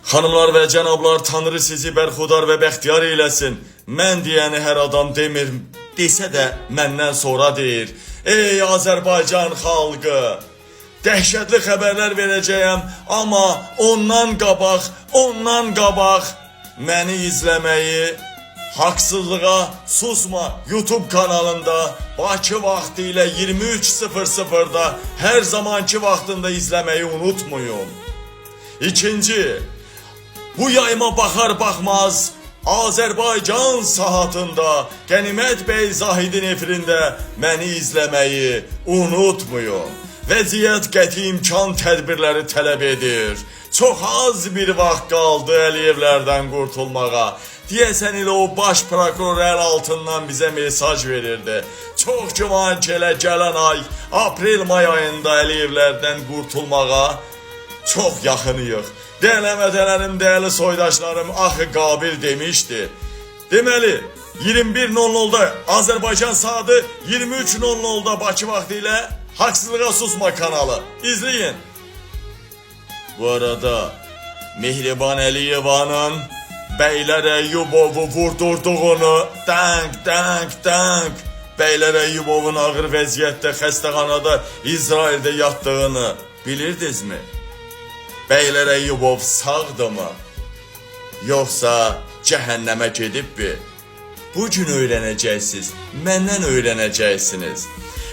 Xanımlar və cənablar, Tanrı sizi bərxudar və bəxtiyar eyləsin. Mən deyəni hər adam demir, desə də məndən sonra deyir. Ey Azərbaycan xalqı, dəhşətli xəbərlər verəcəyəm, amma ondan qabaq məni izləməyi, Haqsızlığa Susma YouTube kanalında Bakı vaxtı ilə 23:00'da hər zamanki vaxtında izləməyi unutmayın. İkinci, bu yayıma baxar baxmaz Azərbaycan saatında Qənimət bəy Zahidin efirində məni izləməyi unutmayın. Vəziyyət qəti imkan tədbirləri tələb edir. Çox az bir vaxt qaldı Əliyevlərdən qurtulmağa. Deyəsən elə o baş prokuror əl altından bizə mesaj verirdi. Çox güman ki, elə gələn ay, aprel-may ayında Əliyevlərdən qurtulmağa çox yaxınıyıq. Dəyərli dəyərli soydaşlarım, axı Qabil demişdi. Deməli, 21:00'da Azərbaycan saatı, 23:00'da Bakı vaxtı ilə Haqsızlığa Susma kanalı. İzləyin. Bu arada Mehriban Əliyevanın Beylər Əyyubovu vurdurduğunu, dank, Beylər Əyyubovun ağır vəziyyətdə xəstəxanada İsraildə yatdığını bilirdinizmi? Beylər Əyyubov sağdırmı? Yoxsa cəhənnəmə gedibmi? Bugün öyrənəcəksiniz, məndən öyrənəcəksiniz.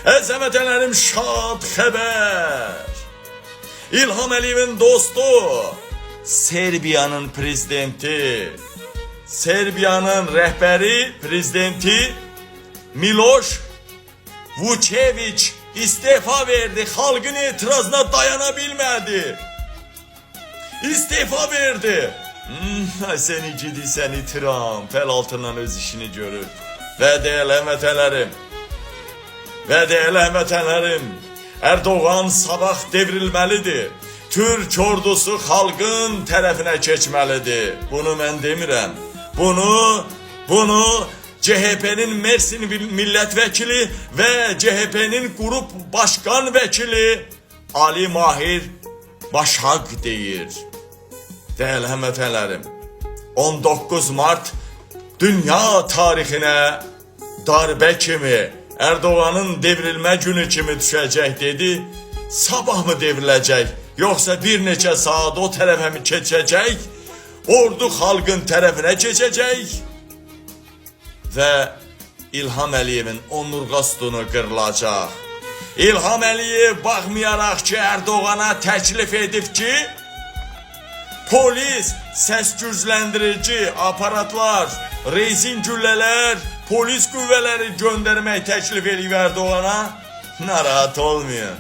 Əzəmətələrim, şad xəbər. İlham Əliyevin dostu, Serbiyanın prezidenti, Serbiyanın rəhbəri, prezidenti Miloš Vučević istifa verdi. Xalqın etirazına dayana bilmədi. İstifa verdi. Seni gidi seni Trump el altından öz işini görür. Və dəyərli həmvətənlərim, Erdoğan sabah devrilməlidir. Türk ordusu xalqın tərəfinə keçməlidir. Bunu mən demirəm. Bunu CHP'nin Mersin milletvekili və CHP'nin grup başkan vəkili Ali Mahir Başak deyir. Dəyərli həmvətənlərim, 19 Mart dünya tarixinə darbə kimi, Erdoğan'ın devrilmə günü kimi düşəcək dedi. Sabah mı devriləcək? Yoxsa bir neçə saat o tərəfə mi keçəcək? Ordu xalqın tərəfinə keçəcək və İlham Əliyevin onurğasını qırılacaq. İlham Əliyev baxmayaraq ki, Erdoğan'a təklif edib ki, polis, səs-gücləndirici aparatlar, rezin güllələr, polis qüvvələri göndərmək təklif edib Erdoğan'a. Narahat olmayın.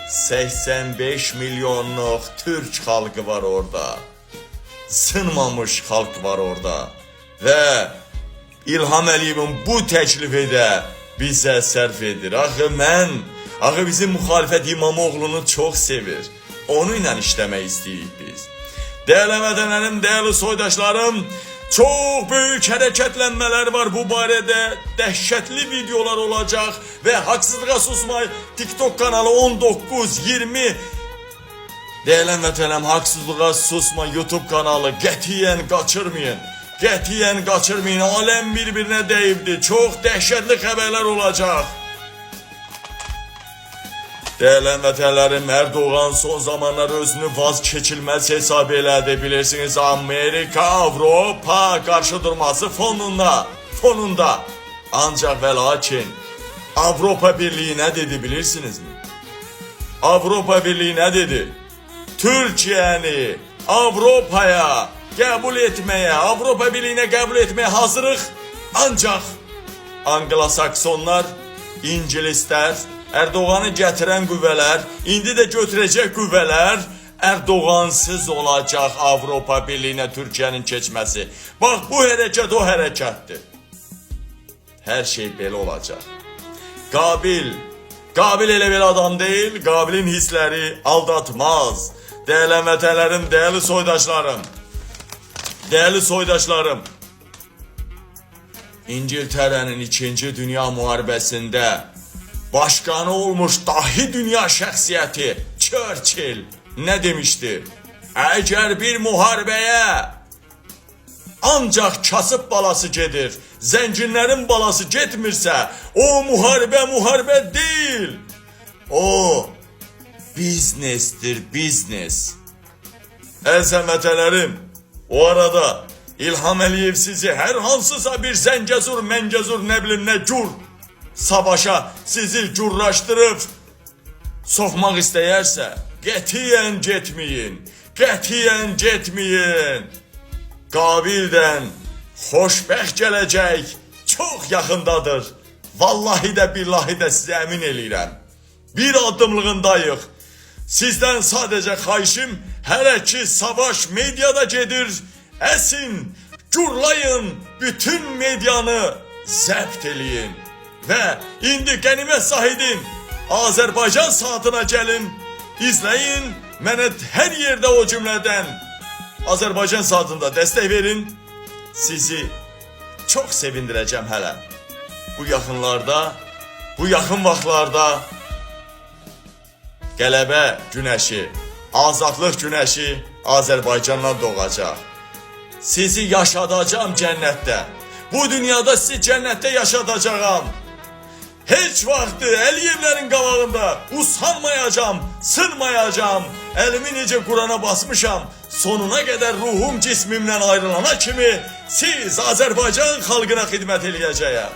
85 milyonluq Türk xalqı var orada. Sınmamış xalq var orada. Və İlham Əliyevin bu təklifi də bizə sərf edir. Axı bizim müxalifət İmamoğlu'nu çox sevir. Onu ilə işləmək istəyirik biz. Dəyərli vətənlərim, dəyərli soydaşlarım, çox böyük hərəkətlənmələr var bu barədə. Dəhşətli videolar olacaq və Haqsızlığa Susma TikTok kanalı 19-20. Dəyərli vətənlərim, Haqsızlığa Susma YouTube kanalı qətiyyən qaçırmayın. Qətiyyən qaçırmayın. Aləm bir-birinə dəyibdi. Çox dəhşətli xəbərlər olacaq. Dəyərli vətənlərim, Erdoğan son zamanlar özünü vazkeçilməz hesab elədi. Bilirsiniz, Amerika, Avropa qarşı durması fonunda. Ancaq və lakin Avropa Birliği nə dedi bilirsinizmi? Avropa Birliği nə dedi? Türkiyəni Avropaya qəbul etməyə, Avropa Birliyinə qəbul etməyə hazırıq. Ancaq Anglosaksonlar, İngilislər, Erdoğan'ı gətirən qüvvələr, indi də götürəcək qüvvələr Erdoğansız olacaq Avropa Birliyinə Türkiyənin keçməsi. Bax, bu hərəkət o hərəkətdir. Hər şey belə olacaq. Qabil elə bir adam deyil, Qabilin hissləri aldatmaz. Dəyərli vətənlərim, dəyərli soydaşlarım, İngiltərənin 2. Dünya müharibəsində başkanı olmuş dahi dünya şəxsiyyəti Churchill nə demişdi? Əgər bir müharibəyə ancaq kasıb balası gedir, zənginlərin balası getmirsə, o müharibə deyil. O biznesdir, biznes. Əziz vətənlərim, o arada İlham Əliyev sizi hər hansısa bir Zəngəzur, Məngəzur, nə bilim nə cür savaşa sizi cürraşdırıb soxmaq istəyərsə, qətiyyən getməyin, qətiyyən getməyin. Qabildən xoşbəxt gələcək çox yaxındadır. Vallahi də billahi də sizə əmin eləyirəm. Bir addımlığındayıq. Sizdən sadəcə xahişim, hələ ki savaş mediada gedir, əsin, gurlayın, bütün medianı zəbt eləyin. Və indi Qənimət Zahidin Azərbaycan saatına gəlin, izləyin, mənə hər yerdə o cümlədən Azərbaycan saatında dəstək verin. Sizi çox sevindirəcəm hələ. Bu yaxınlarda, bu yaxın vaxtlarda qələbə günəşi, azadlıq günəşi Azərbaycandan doğacaq. Sizi yaşadacağım cənnətdə. Bu dünyada sizi cənnətdə yaşadacağam. Heç vaxtı Əliyevlərin qabağında usanmayacağım, sınmayacağım. Əlimi necə Qurana basmışam, sonuna qədər ruhum cismimdən ayrılana kimi siz Azərbaycan xalqına xidmət eləyəcəyəm.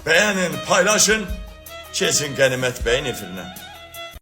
Bəyənin, paylaşın, keçin Qənimət bəyin efirinə.